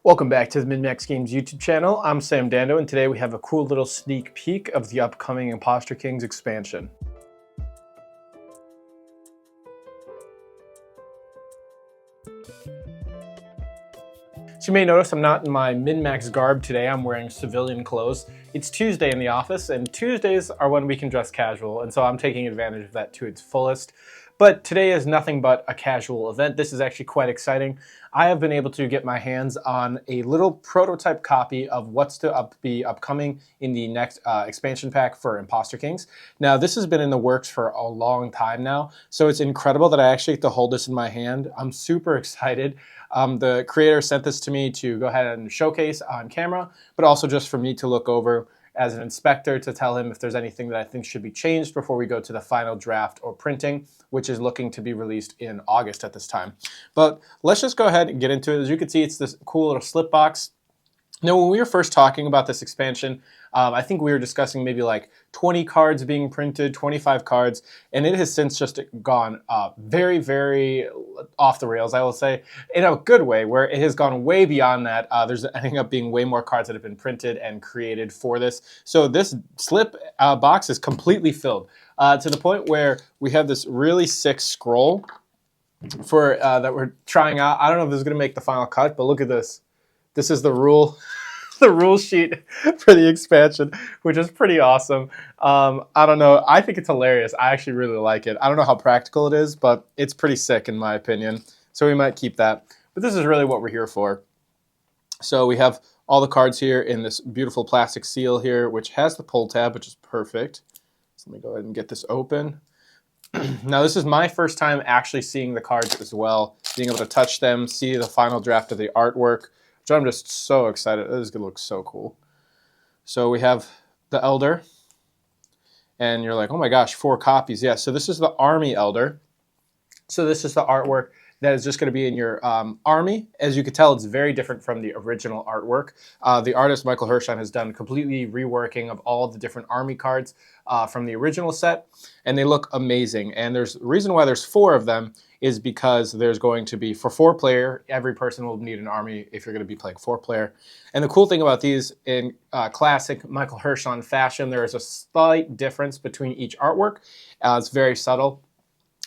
Welcome back to the Min-Max Games YouTube channel. I'm Sam Dando, and today we have a cool little sneak peek of the upcoming Imposter Kings expansion. So you may notice I'm not in my min-max garb today. I'm wearing civilian clothes. It's Tuesday in the office, and Tuesdays are when we can dress casual, and so I'm taking advantage of that to its fullest. But today is nothing but a casual event. This is actually quite exciting. I have been able to get my hands on a little prototype copy of what's to be upcoming in the next expansion pack for Imposter Kings. Now, this has been in the works for a long time now, so it's incredible that I actually get to hold this in my hand. I'm super excited. The creator sent this to me to go ahead and showcase on camera, but also just for me to look over as an inspector to tell him if there's anything that I think should be changed before we go to the final draft or printing, which is looking to be released in August at this time. But let's just go ahead and get into it. As you can see, it's this cool little slip box. Now, when we were first talking about this expansion, I think we were discussing maybe like 20 cards being printed, 25 cards, and it has since just gone very, very off the rails, I will say, in a good way, where it has gone way beyond that. There's ending up being way more cards that have been printed and created for this. So this slip box is completely filled to the point where we have this really sick scroll for that we're trying out. I don't know if this is going to make the final cut, but look at this. This is the rule sheet for the expansion, which is pretty awesome. I don't know. I think it's hilarious. I actually really like it. I don't know how practical it is, but it's pretty sick in my opinion. So we might keep that. But this is really what we're here for. So we have all the cards here in this beautiful plastic seal here, which has the pull tab, which is perfect. So let me go ahead and get this open. Now, this is my first time actually seeing the cards as well, being able to touch them, see the final draft of the artwork, which I'm just so excited. This is going to look so cool. So we have the Elder, and you're like, oh my gosh, 4 copies. Yeah, so this is the Army Elder. So this is the artwork that is just going to be in your army. As you can tell, it's very different from the original artwork. The artist, Michael Hirschon, has done completely reworking of all the different army cards from the original set, and they look amazing. And there's the reason why there's 4 of them is because there's going to be, for 4-player, every person will need an army if you're going to be playing 4-player. And the cool thing about these, in classic Michael Hirschon fashion, there is a slight difference between each artwork. It's very subtle,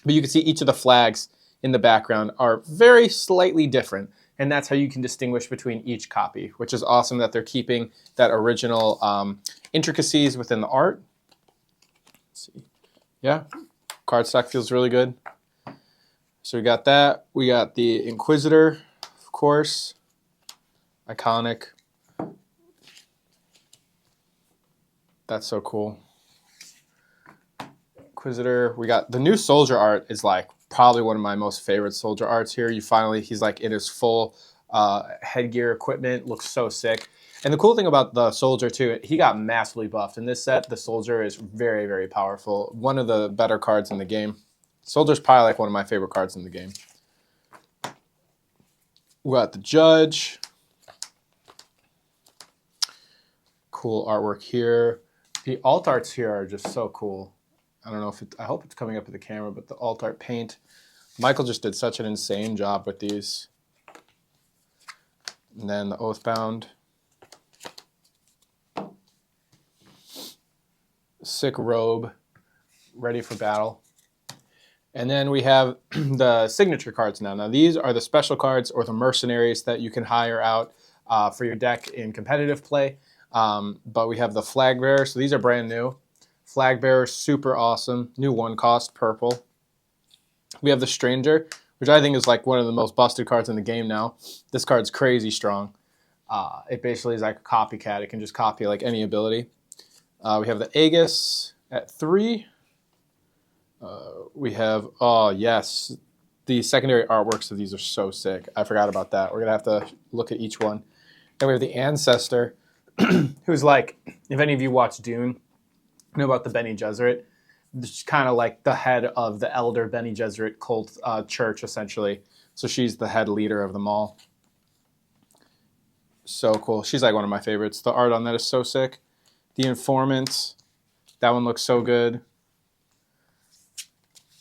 but you can see each of the flags in the background are very slightly different, and that's how you can distinguish between each copy, which is awesome that they're keeping that original intricacies within the art. Let's see. Yeah, cardstock feels really good. So we got that. We got the Inquisitor, of course. Iconic. That's so cool. Inquisitor. We got the new soldier art is like probably one of my most favorite soldier arts here. He's like in his full headgear equipment. Looks so sick. And the cool thing about the soldier too, he got massively buffed. In this set, the soldier is very, very powerful. One of the better cards in the game. Soldier's probably like one of my favorite cards in the game. We got the Judge. Cool artwork here. The alt arts here are just so cool. I don't know if I hope it's coming up with the camera, but the alt art paint. Michael just did such an insane job with these. And then the Oathbound. Sick robe, ready for battle. And then we have the signature cards now. Now these are the special cards or the mercenaries that you can hire out for your deck in competitive play. But we have the Flag Bearer, so these are brand new. Flag Bearer, super awesome. New 1-cost, purple. We have the Stranger, which I think is like one of the most busted cards in the game now. This card's crazy strong. It basically is like a copycat. It can just copy like any ability. We have the Aegis at 3. We have, oh yes, the secondary artworks of these are so sick. I forgot about that. We're going to have to look at each one. Then we have the Ancestor, who's like, if any of you watch Dune, know about the Bene Gesserit. It's kind of like the head of the elder Bene Gesserit cult church, essentially. So she's the head leader of them all. So cool. She's like one of my favorites. The art on that is so sick. The Informant, that one looks so good.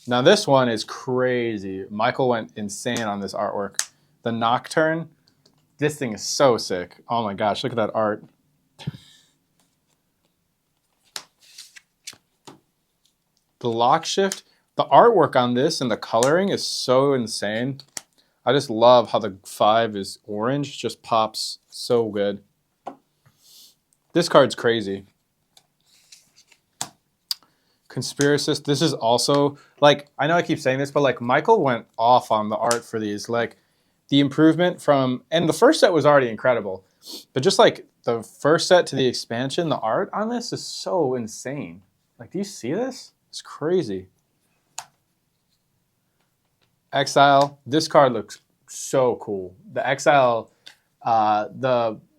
Now this one is crazy. Michael went insane on this artwork. The Nocturne, This thing is so sick. Oh my gosh, look at that art. The lock shift, the artwork on this and the coloring is so insane. I just love how the 5 is orange, just pops so good. This card's crazy. Conspiracist, this is also, like, I know I keep saying this, but like Michael went off on the art for these. Like the improvement from, and the first set was already incredible, but just like the first set to the expansion, the art on this is so insane. Like, do you see this? It's crazy. Exile, this card looks so cool. The Exile,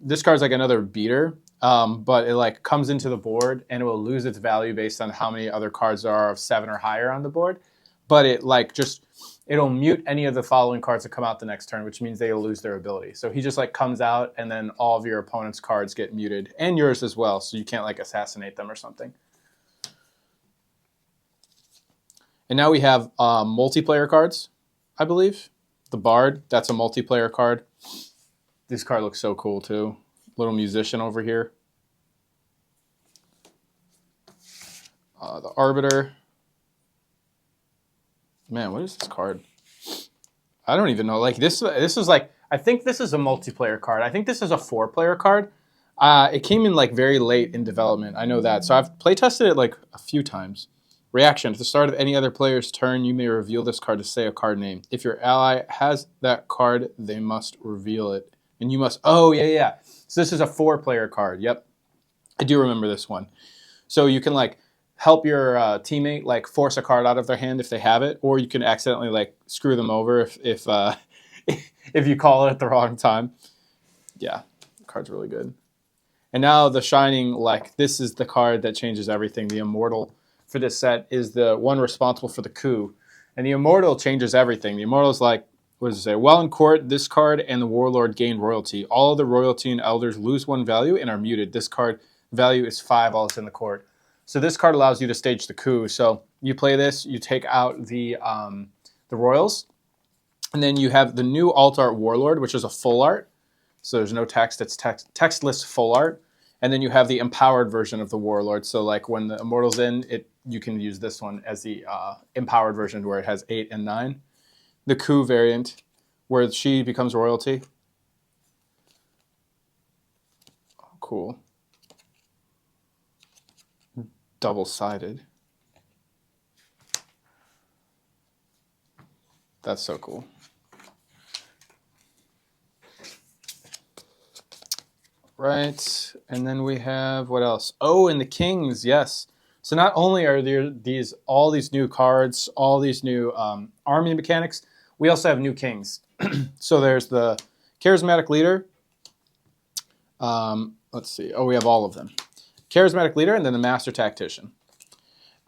this card's like another beater. But it like comes into the board and it will lose its value based on how many other cards there are of 7 or higher on the board. But it like it'll mute any of the following cards that come out the next turn, which means they'll lose their ability. So he just like comes out and then all of your opponent's cards get muted and yours as well. So you can't like assassinate them or something. And now we have multiplayer cards, I believe. The Bard, that's a multiplayer card. This card looks so cool too. Little musician over here. The Arbiter. Man, what is this card? I don't even know. Like this is like, I think this is a multiplayer card. I think this is a 4-player card. It came in like very late in development. I know that. So I've play tested it like a few times. Reaction. At the start of any other player's turn, you may reveal this card to say a card name. If your ally has that card, they must reveal it. And you must, oh yeah. So this is a 4-player card. Yep. I do remember this one. So you can like help your teammate like force a card out of their hand if they have it, or you can accidentally like screw them over if if you call it at the wrong time. Yeah, the card's really good. And now the Shining, like this is the card that changes everything. The Immortal for this set is the one responsible for the coup. And the Immortal changes everything. The Immortal is like, what does it say? While in court, this card and the Warlord gain royalty. All of the royalty and elders lose 1 value and are muted. This card value is 5 while it's in the court. So this card allows you to stage the coup. So you play this, you take out the royals, and then you have the new alt art Warlord, which is a full art. So there's no text, it's textless full art. And then you have the empowered version of the Warlord. So like when the Immortal's in, you can use this one as the empowered version where it has 8 and 9. The coup variant, where she becomes royalty. Oh, cool. Double-sided. That's so cool. Right, and then we have, what else? Oh, and the Kings, yes. So not only are there all these new cards, all these new army mechanics, we also have new Kings. So there's the Charismatic Leader. Let's see. Oh, we have all of them. Charismatic Leader and then the Master Tactician.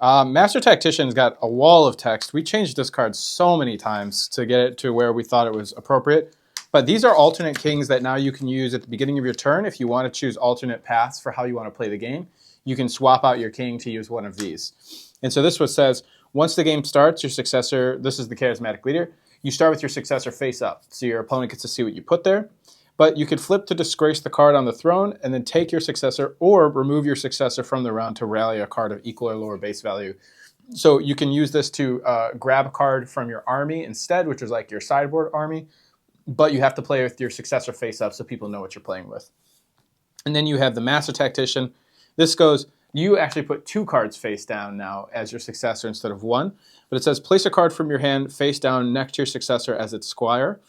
Master Tactician's got a wall of text. We changed this card so many times to get it to where we thought it was appropriate. But these are alternate kings that now you can use at the beginning of your turn. If you want to choose alternate paths for how you want to play the game, you can swap out your king to use one of these. And so this one says, once the game starts, your successor, this is the Charismatic Leader, you start with your successor face up. So your opponent gets to see what you put there. But you could flip to disgrace the card on the throne and then take your successor or remove your successor from the round to rally a card of equal or lower base value. So you can use this to grab a card from your army instead, which is like your sideboard army. But you have to play with your successor face up so people know what you're playing with. And then you have the Master Tactician. This goes, you actually put 2 cards face down now as your successor instead of 1. But it says, place a card from your hand face down next to your successor as its squire.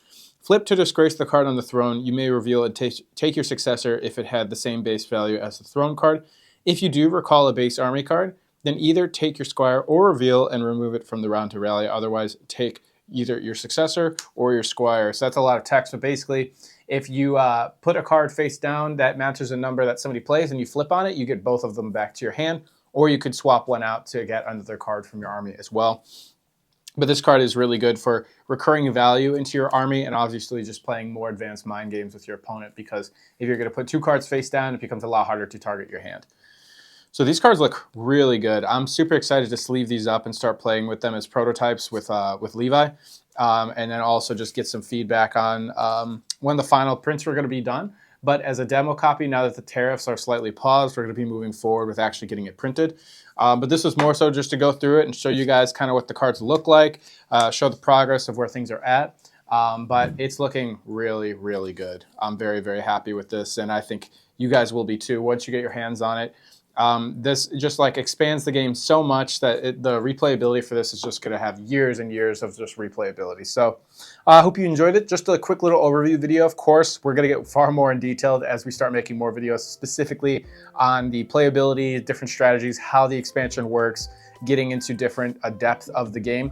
Flip to disgrace the card on the throne. You may reveal and take your successor if it had the same base value as the throne card. If you do recall a base army card, then either take your squire or reveal and remove it from the round to rally. Otherwise, take either your successor or your squire. So that's a lot of text, but basically, if you put a card face down that matches a number that somebody plays and you flip on it, you get both of them back to your hand, or you could swap one out to get another card from your army as well. But this card is really good for recurring value into your army and obviously just playing more advanced mind games with your opponent, because if you're going to put 2 cards face down, it becomes a lot harder to target your hand. So these cards look really good. I'm super excited to sleeve these up and start playing with them as prototypes with Levi. And then also just get some feedback on when the final prints are going to be done. But as a demo copy, now that the tariffs are slightly paused, we're going to be moving forward with actually getting it printed. But this was more so just to go through it and show you guys kind of what the cards look like, show the progress of where things are at. But it's looking really, really good. I'm very, very happy with this, and I think you guys will be too once you get your hands on it. This just like expands the game so much that the replayability for this is just going to have years and years of just replayability. So I hope you enjoyed it. Just a quick little overview video. Of course, we're going to get far more in detail as we start making more videos specifically on the playability, different strategies, how the expansion works, getting into different depth of the game.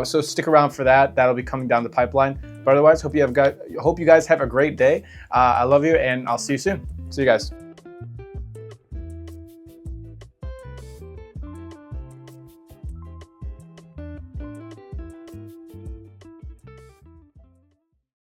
So stick around for that. That'll be coming down the pipeline. But otherwise, hope you guys have a great day. I love you, and I'll see you soon. See you guys.